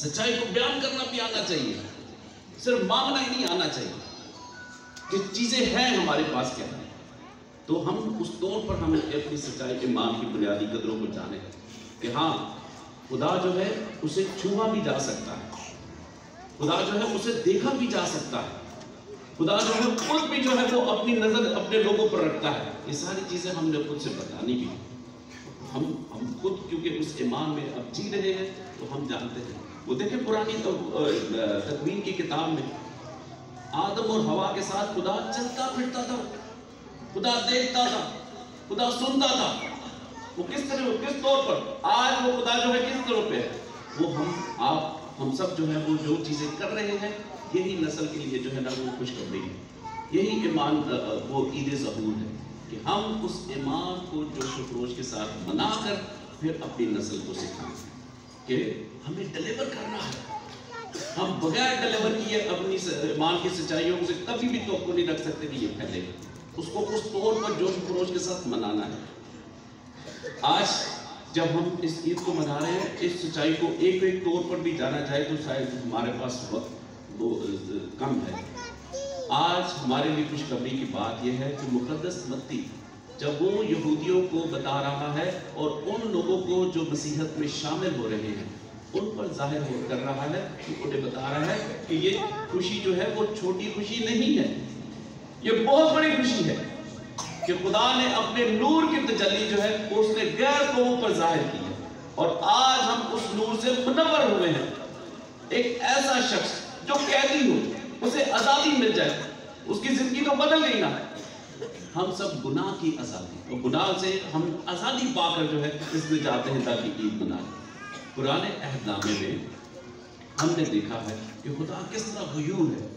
सच्चाई को बयान करना भी आना चाहिए, सिर्फ मांगना ही नहीं आना चाहिए कि चीजें हैं हमारे पास क्या है। तो हम उस तौर पर हम अपनी सच्चाई ईमान की बुनियादी कदरों को जाने कि हाँ खुदा जो है उसे छुआ भी जा सकता है, खुदा जो है उसे देखा भी जा सकता है, खुदा जो है खुद भी जो है वो अपनी नजर अपने लोगों पर रखता है। ये सारी चीजें हमने खुद से बतानी भी, हम खुद क्योंकि उस ईमान में अब जी रहे हैं तो हम जानते हैं। वो देखें पुरानी तकवीन की किताब में आदम और हवा के साथ खुदा चलता फिरता था, खुदा देखता था, खुदा सुनता था। वो किस तरह किस तौर पर आज वो खुदा जो है किस तरह पे है, वो हम सब जो है वो जो चीजें कर रहे हैं यही नस्ल के लिए जो है ना वो खुशखबरी है, यही ईमान वो ईद ज़हूर है कि हम उस ईमान को जोश व खरोश के साथ मनाकर फिर अपनी नस्ल को सिखाएं कि हमें डिलीवर करना है। हम बगैर डिलीवर किए अपनी ईमान की सच्चाइयों से कभी भी तवक्को नहीं रख सकते कि ये फैलेगा, उसको उस तौर पर जोश व खरोश के साथ मनाना है। आज जब हम इस ईद को मना रहे हैं, इस सच्चाई को एक एक तौर पर भी जाना चाहे तो शायद हमारे पास वक्त कम है। आज हमारे लिए खुशखबरी की बात यह है कि मुक़द्दस मत्ती जब वो यहूदियों को बता रहा है और उन लोगों को जो मसीहत में शामिल हो रहे हैं उन पर जाहिर कर रहा है, तो उन्हें बता रहा है कि ये खुशी जो है वो छोटी खुशी नहीं है, ये बहुत बड़ी खुशी है कि खुदा ने अपने नूर की तजल्ली जो है वो उसने गैर कौमों पर जाहिर की है और आज हम उस नूर से मुनव्वर हुए हैं। एक ऐसा शख्स जो कैदी हो उसे आज़ादी मिल जाए, उसकी जिंदगी तो बदल गई ना। हम सब गुनाह की आज़ादी और गुनाह से हम आज़ादी पाकर जो है इसमें जाते हैं ताकि ईद मनाएं। पुराने अहदनामे में हमने देखा है कि खुदा किस तरह गयूर है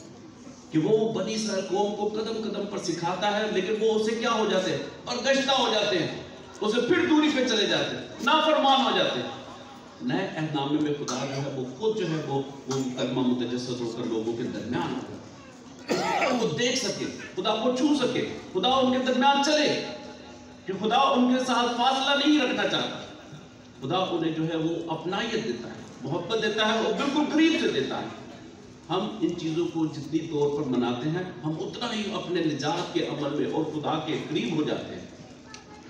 कि वो बनी इस्राएल कौम को कदम कदम पर सिखाता है, लेकिन वो उसे क्या हो जाते हैं और गश्ता हो जाते हैं, उसे फिर दूरी पे चले जाते हैं, नाफरमान हो जाते हैं। नए अहदनामे में खुदा जो है वो खुद जो है वो कलमा मुतजस्सद होकर लोगों के दरमियान हो, वो देख सके, खुदा को छू सके, खुदा उनके दरमियान चले, कि खुदा उनके साथ फासला नहीं रखना चाहता। खुदा उन्हें जो है वो अपनायत देता है, मोहब्बत देता है, वो बिल्कुल करीब से देता है। हम इन चीज़ों को जितनी तौर पर मनाते हैं हम उतना ही अपने निजात के अमल में और खुदा के करीब हो जाते हैं।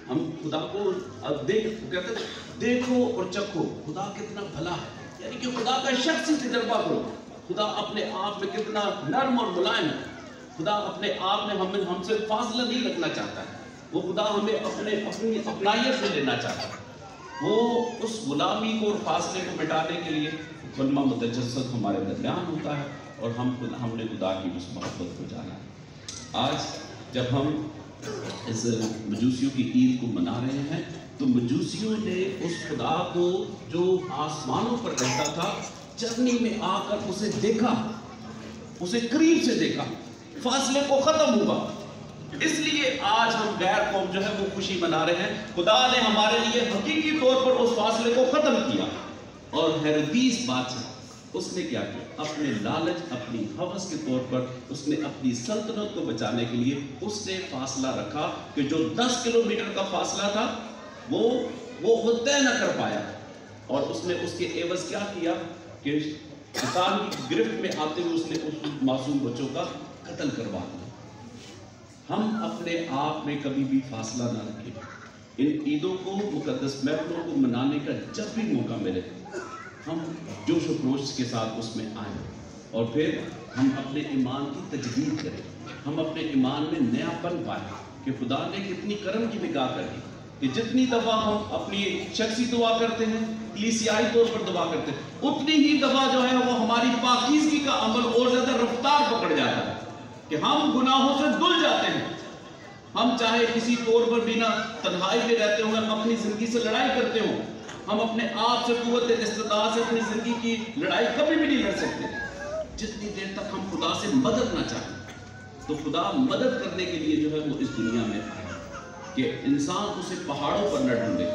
हम खुदा को अब कहते देखो और चखो खुदा कितना भला है, यानी कि खुदा का शख्सी तजर्बा करो, खुदा अपने आप में कितना नर्म और मुलायम है, खुदा अपने आप में हमें हमसे फासला नहीं रखना चाहता है, वो खुदा हमें अपनी अपनायत में लेना चाहता है। वो उस गुलामी को और फासले को मिटाने के लिए कलमा मुतजस्सद हमारे दरमियान होता है और हमने खुदा की उस मोहब्बत को जाना है। आज जब हम इस मजूसियों की ईद को मना रहे हैं तो मजूसियों ने उस खुदा को जो आसमानों पर रहता था चरनी में आकर उसे देखा, उसे करीब से देखा, फासले को खत्म हुआ। इसलिए आज हम गैर कौम जो है वो खुशी मना रहे हैं। खुदा ने हमारे लिए हकीकी तौर पर उस फासले को खत्म किया और हेरोदीस बादशाह उसने क्या किया, अपने लालच अपनी हवस के तौर पर उसने अपनी सल्तनत को बचाने के लिए उसने फासला रखा कि जो 10 किलोमीटर का फासला था वो तय न कर पाया और उसने उसके एवज क्या किया कि शैतान की गिरफ्त में आते हुए उसने उस मासूम बच्चों का कत्ल करवा दिया। हम अपने आप में कभी भी फासला ना रखें। इन ईदों को मुकद्दस महफिलों को मनाने का जब भी मौका मिले हम जोश व खरोश के साथ उसमें आएँ और फिर हम अपने ईमान की तजदीद करें, हम अपने ईमान में नयापन पाएँ कि खुदा ने कितनी करम की निगाह कर दी कि जितनी दफ़ा हम अपनी शख्सी दुआ करते हैं, कलीसियाई तौर पर दुआ करते हैं, उतनी ही दफ़ा जो है वो हमारी पाकीज़गी का अमल और ज़्यादा रफ्तार पकड़ जाता है कि हम गुनाहों से धुल जाते हैं। हम चाहे किसी तौर पर बिना तन्हाई में रहते हो, अपनी ज़िंदगी से लड़ाई करते हो, हम अपने आप से कुव्वत इस्तिताअत से अपनी ज़िंदगी की लड़ाई कभी भी नहीं लड़ सकते जितनी देर तक हम खुदा से मदद ना चाहें। तो खुदा मदद करने के लिए जो है वो इस दुनिया में आया कि इंसान उसे पहाड़ों पर न ढूंढे,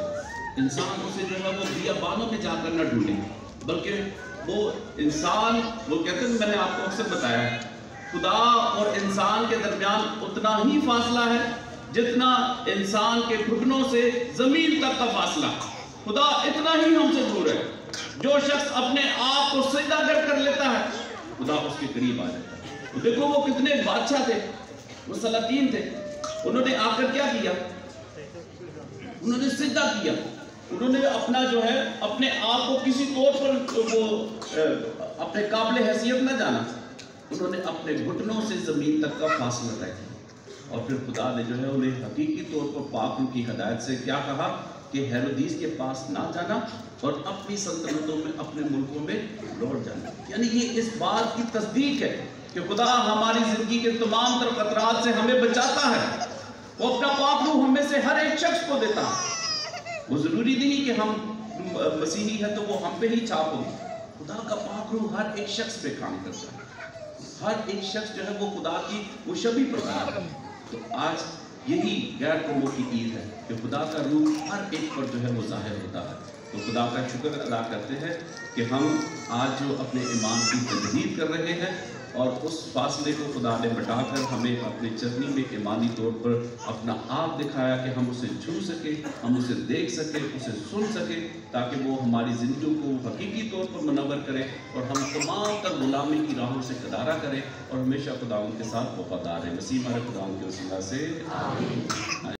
इंसान उसे जो है वो बियाबानों में जाकर न ढूंढे, बल्कि वो इंसान वो कहते हैं, मैंने आपको अक्सर बताया है, खुदा और इंसान के दरमियान उतना ही फासला है जितना इंसान के घुटनों से जमीन तक का फासला। खुदा इतना ही हमसे दूर है। जो शख्स अपने आप को सिजदा कर लेता है, खुदा उसके करीब आ जाता है। देखो वो कितने बादशाह थे, वो सलातीन थे, उन्होंने आकर क्या किया, उन्होंने सिजदा किया, उन्होंने अपना जो है अपने आप को किसी तौर पर वो अपने काबिल हैसियत न जाना, उन्होंने अपने घुटनों से जमीन तक का फासला तय किया। और फिर खुदा ने जो है उन्हें हकीकी तौर पर पाक की हिदायत से क्या कहा कि हेरोदीस के पास ना जाना और अपनी सल्तनतों में, अपने मुल्कों में लौट जाना। यानी ये इस बात की तस्दीक है कि खुदा हमारी जिंदगी के तमाम तर खतरात से हमें बचाता है, वो अपना पाक रूह हमें से हर एक शख्स को देता है। वो जरूरी नहीं कि हम मसीही है तो वो हम पे ही छाप होगी, खुदा का पाक रूह हर एक शख्स पे काम करता है, हर एक शख्स जो है वो खुदा की वो शबी प्रकार है। तो आज यही गैर कौमों की ईद है कि खुदा का रूह हर एक पर जो है वो जाहिर होता है। तो खुदा का शुक्र अदा करते हैं कि हम आज जो अपने ईमान की तजदीद कर रहे हैं और उस फासले को खुदा ने मिटाकर हमें अपने चरनी में ईमानी तौर पर अपना आप दिखाया कि हम उसे छू सके, हम उसे देख सके, उसे सुन सके, ताकि वो हमारी ज़िंदगी को हकीकी तौर पर मुनव्वर करे और हम तमाम तर गुलामी की राहों से किनारा करें और हमेशा खुदा के साथ वफादार है। मसीह हमारे खुदा के वसीला से